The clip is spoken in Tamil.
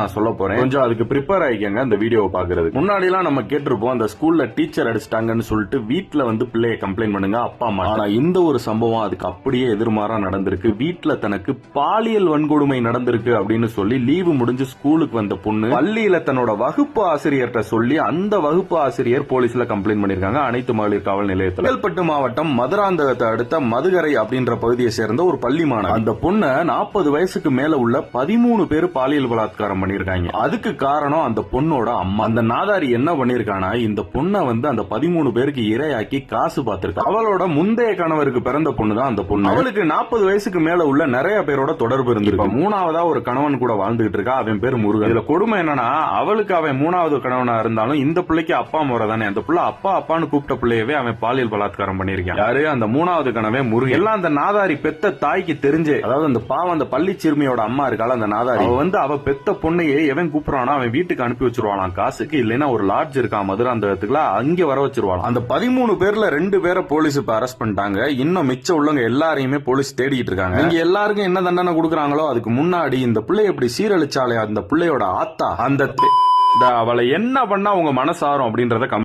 நான் சொல்ல போறேன். கொஞ்சம் அதுக்கு ப்ரிப்பேர் ஆயிக்கங்க அந்த வீடியோவை பாக்குறது. முன்னாடி எல்லாம் நம்ம கேட்டிருப்போம் அந்த ஸ்கூல்ல டீச்சர் அடிச்சிட்டாங்கன்னு சொல்லிட்டு வீட்டுல வந்து பிள்ளைய கம்ப்ளைண்ட் பண்ணுங்க அப்பா அம்மா. ஆனா இந்த ஒரு சம்பவம் அதுக்கு அப்படியே எதிர்மாறா நடந்திருக்கு. வீட்டுல தனக்கு பாலியல் வன்கொடுமை நடந்திருக்கு அப்படின்னு சொல்லி லீவு முடிஞ்சு ஸ்கூலுக்கு வந்த பொண்ணு பள்ளியில தன்னோட வகுப்பு ஆசிரியர்கிட்ட சொல்லி அந்த வகுப்பு ஆசிரியர் போலீஸ்ல கம்ப்ளைண்ட் பண்ணிருக்காங்க. அனைத்து மகளிர் காவல் நிலையத்தில். செங்கல்பட்டு மாவட்டம் மதுராந்தகத்தை அடுத்த மதுகரை அப்படின்ற பகுதியை சேர்ந்த ஒரு பள்ளி மாணவன். அந்த பொண்ணை 40 வயசுக்கு மேல உள்ள 13 பேர் பாலியல் பலாத்காரம் பண்ணிருக்காங்க. அதுக்கு காரணம் அந்த பொண்ணோட அம்மா. அந்த நாதாரி என்ன பண்ணிருக்கானா இந்த பொண்ணை வந்து அந்த 13 பேருக்கு இரையாக்கி காசு பார்த்திருக்கா. அவளோட முந்தைய கணவருக்கு பிறந்த பொண்ணு தான் அந்த பொண்ணு. அவளுக்கு 40 வயசுக்கு மேல உள்ள நிறைய பேரோட தொடர்பு இருந்திருக்கு. மூணாவதா ஒரு கணவன் கூட வாழ்ந்துகிட்டு இருக்கா. அவன் பேரு முருகன். இதுல கொடுமை என்னன்னா அவளுக்கு அவன் மூணாவது கணவனா இருந்தாலும் இந்த பிள்ளைக்கு அப்பா முறை தானே. அந்த பிள்ளை அப்பா அப்பான்னு கூப்பிட்ட பிள்ளையவே அவன் பாலியல் பலாத்காரம் பண்ணிருக்கான். யாரு அந்த மூணாவது கணவன் முருகன். எல்லாம் அந்த நாதாரி பெத்த தாய்க்கு தெரிஞ்சு, அதாவது அந்த பாவம் அந்த பள்ளி சிறுமியோட அம்மா இருக்கால அந்த நாதாரி, அவ வந்து அவ பெத்த பொண்ணையே எவன் கூப்பிடுறானோ அவன் வீட்டுக்கு அனுப்பி வச்சிருவாளாம் காசுக்கு. இல்லைன்னா ஒரு லாட்ஜ் இருக்கான் மதுராந்தகத்துக்குள்ள, அங்க வர வச்சிருவாளாம். அந்த 13 பேர்ல 2 பேரை போலீஸ் இப்ப அரெஸ்ட் பண்ணிட்டாங்க. இன்னும் மிச்சம் உள்ளவங்க எல்லாரையுமே போலீஸ் தேடிட்டு இருக்காங்க. இங்க எல்லாருக்கும் என்ன தண்டனை கொடுக்கறாங்களோ அதுக்கு முன்னாடி இந்த பிள்ளை எப்படி சீரழிச்சாலே அந்த பிள்ளையோட ஆத்தா அந்த அவளை என்ன பண்ணா உங்க மனசாரும் அப்படின்றத